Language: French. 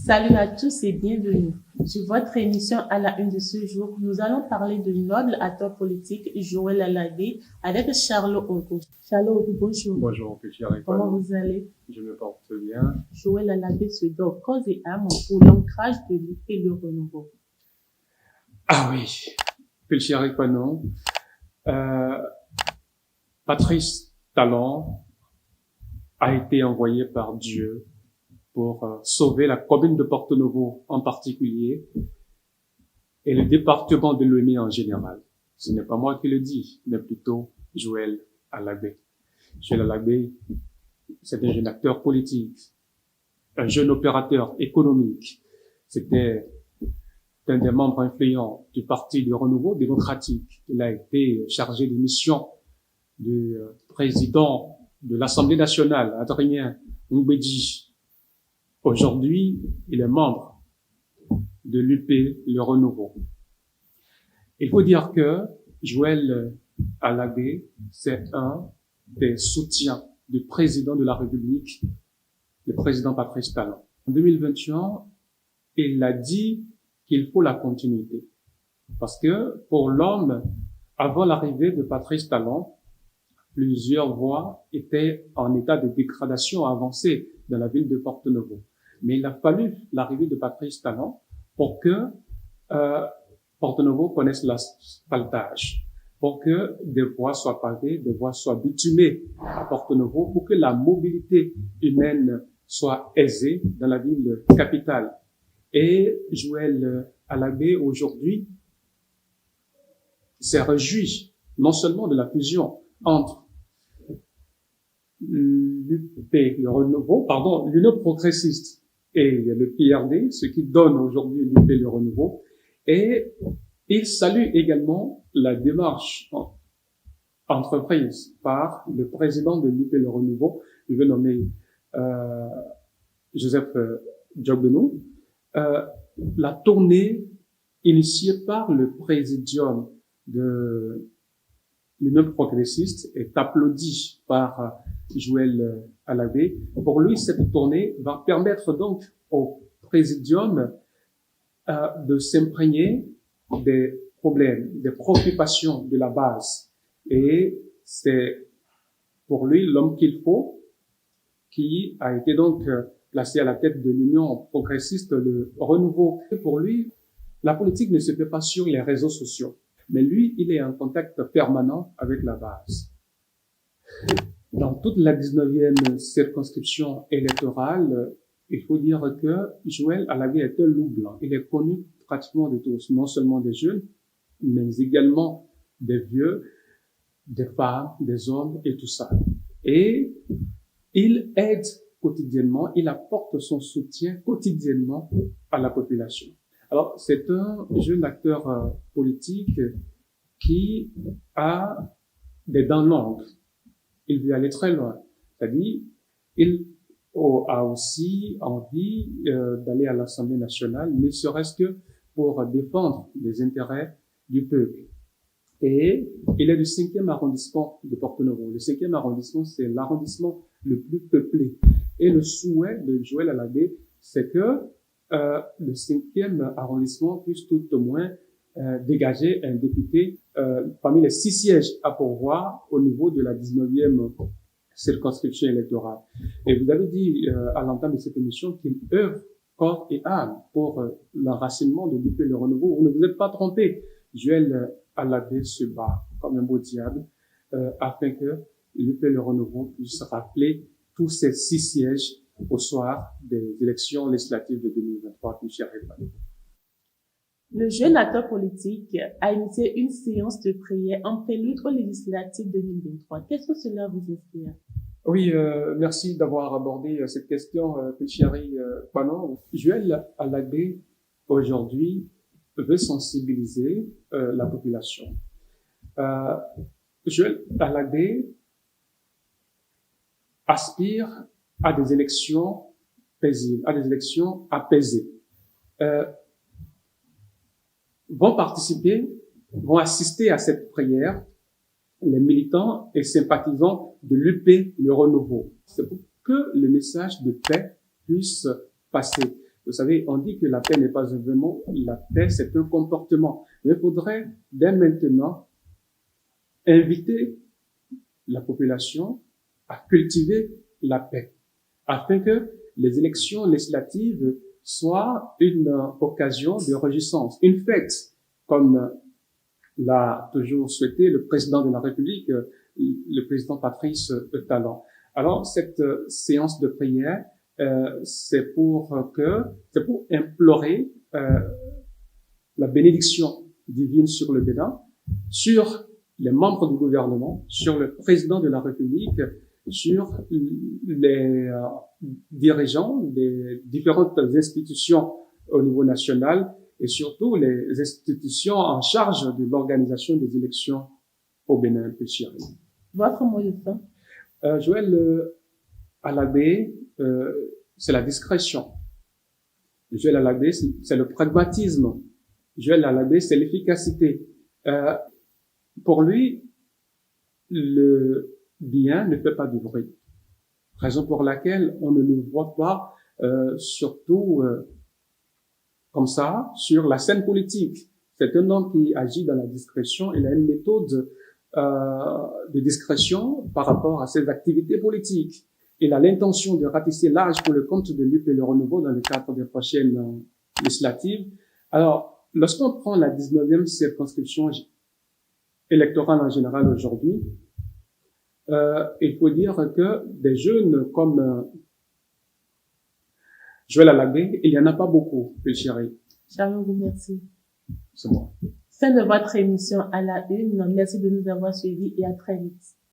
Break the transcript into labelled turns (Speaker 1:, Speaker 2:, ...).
Speaker 1: Salut à tous et bienvenue. Sur votre émission à la une de ce jour, nous allons parler de noble acteur politique Joël Alade avec Charles Ogo. Charles Ogo, bonjour.
Speaker 2: Bonjour,
Speaker 1: Comment vous allez?
Speaker 2: Je me porte bien.
Speaker 1: Joël Alade se donne corps et âme pour l'ancrage de l'UP Le Renouveau.
Speaker 2: Ah oui, Pelchiari Panon. Patrice Talon a été envoyé par Dieu pour sauver la commune de Porto-Novo en particulier et le département de Lomé en général. Ce n'est pas moi qui le dis, mais plutôt Joël Alade. Joël Alade, c'est un jeune acteur politique, un jeune opérateur économique. C'était un des membres influents du Parti du Renouveau démocratique. Il a été chargé de mission du président de l'Assemblée nationale, Adrien Mbedji. Aujourd'hui, il est membre de l'UP Le Renouveau. Il faut dire que Joël Alade, c'est un des soutiens du président de la République, le président Patrice Talon. En 2021, il a dit qu'il faut la continuité. Parce que pour l'homme, avant l'arrivée de Patrice Talon, plusieurs voies étaient en état de dégradation avancée dans la ville de Porto-Novo. Mais il a fallu l'arrivée de Patrice Talon pour que Porto-Novo connaisse l'asphaltage, pour que des voies soient pavées, des voies soient bitumées à Porto-Novo, pour que la mobilité humaine soit aisée dans la ville capitale. Et Joël Alade, aujourd'hui, s'est réjoui non seulement de la fusion entre l'UP, l'Union progressiste et le PRD, ce qui donne aujourd'hui l'UP Le Renouveau, et il salue également la démarche entreprise par le président de l'UP Le Renouveau, je vais nommer Joseph Djogbenou, la tournée initiée par le présidium de l'Union progressiste est applaudie par Joël Alade. Pour lui, cette tournée va permettre donc au présidium de s'imprégner des problèmes, des préoccupations de la base. Et c'est pour lui l'homme qu'il faut, qui a été donc placé à la tête de l'Union progressiste, le Renouveau. Et pour lui, la politique ne se fait pas sur les réseaux sociaux. Mais lui, il est en contact permanent avec la base. Dans toute la 19e circonscription électorale, il faut dire que Joël Alade est un loup blanc. Il est connu pratiquement de tous, non seulement des jeunes, mais également des vieux, des femmes, des hommes et tout ça. Et il aide quotidiennement, il apporte son soutien quotidiennement à la population. Alors, c'est un jeune acteur politique qui a des dents longues. Il veut aller très loin. C'est-à-dire, il a aussi envie d'aller à l'Assemblée nationale, ne serait-ce que pour défendre les intérêts du peuple. Et il est du 5e arrondissement de Porto-Novo. Le 5e arrondissement, c'est l'arrondissement le plus peuplé. Et le souhait de Joël Alade, c'est que le 5e arrondissement puisse tout au moins dégager un député parmi les 6 sièges à pourvoir au niveau de la 19e circonscription électorale. Et vous avez dit à l'entame de cette émission qu'il œuvre corps et âme pour l'enracinement de l'UP Le Renouveau. Vous ne vous êtes pas trompé. Joël Alade se bat comme un beau diable afin que l'UP Le Renouveau puisse rappeler tous ces 6 sièges au soir des élections législatives de 2023 qui arrivent.
Speaker 1: Le jeune acteur politique a initié une séance de prière en prélude aux législatives 2023. Qu'est-ce que cela vous inspire?
Speaker 2: Oui, merci d'avoir abordé cette question, Pelchiari Panon. Joël Alade, aujourd'hui, veut sensibiliser la population. Joël Alade aspire à des élections paisibles, à des élections apaisées. Vont participer, vont assister à cette prière les militants et sympathisants de l'UP Le Renouveau. C'est pour que le message de paix puisse passer. Vous savez, on dit que la paix n'est pas un événement, la paix c'est un comportement. Il faudrait dès maintenant inviter la population à cultiver la paix, afin que les élections législatives soient une occasion de réjouissance, une fête, comme l'a toujours souhaité le président de la République, le président Patrice Talon. Alors, cette séance de prière, c'est pour implorer la bénédiction divine sur le Bénin, sur les membres du gouvernement, sur le président de la République, sur les dirigeants des différentes institutions au niveau national et surtout les institutions en charge de l'organisation des élections au Bénin.
Speaker 1: Votre mot de fin?
Speaker 2: Joël Alabé, c'est la discrétion. Joël Alabé, c'est le pragmatisme. Joël Alabé, c'est l'efficacité. Pour lui, le bien ne fait pas du bruit. Raison pour laquelle on ne le voit pas, surtout comme ça, sur la scène politique. C'est un homme qui agit dans la discrétion. Il a une méthode de discrétion par rapport à ses activités politiques. Il a l'intention de ratisser large pour le compte de l'UP et le renouveau dans le cadre des prochaines législatives. Alors, lorsqu'on prend la 19e circonscription électorale en général aujourd'hui, il faut dire que des jeunes comme Joël Alabé, il y en a pas beaucoup, chéri.
Speaker 1: Charles, vous remercie.
Speaker 2: C'est moi.
Speaker 1: Fin de votre émission à la une. Merci de nous avoir suivis et à très vite.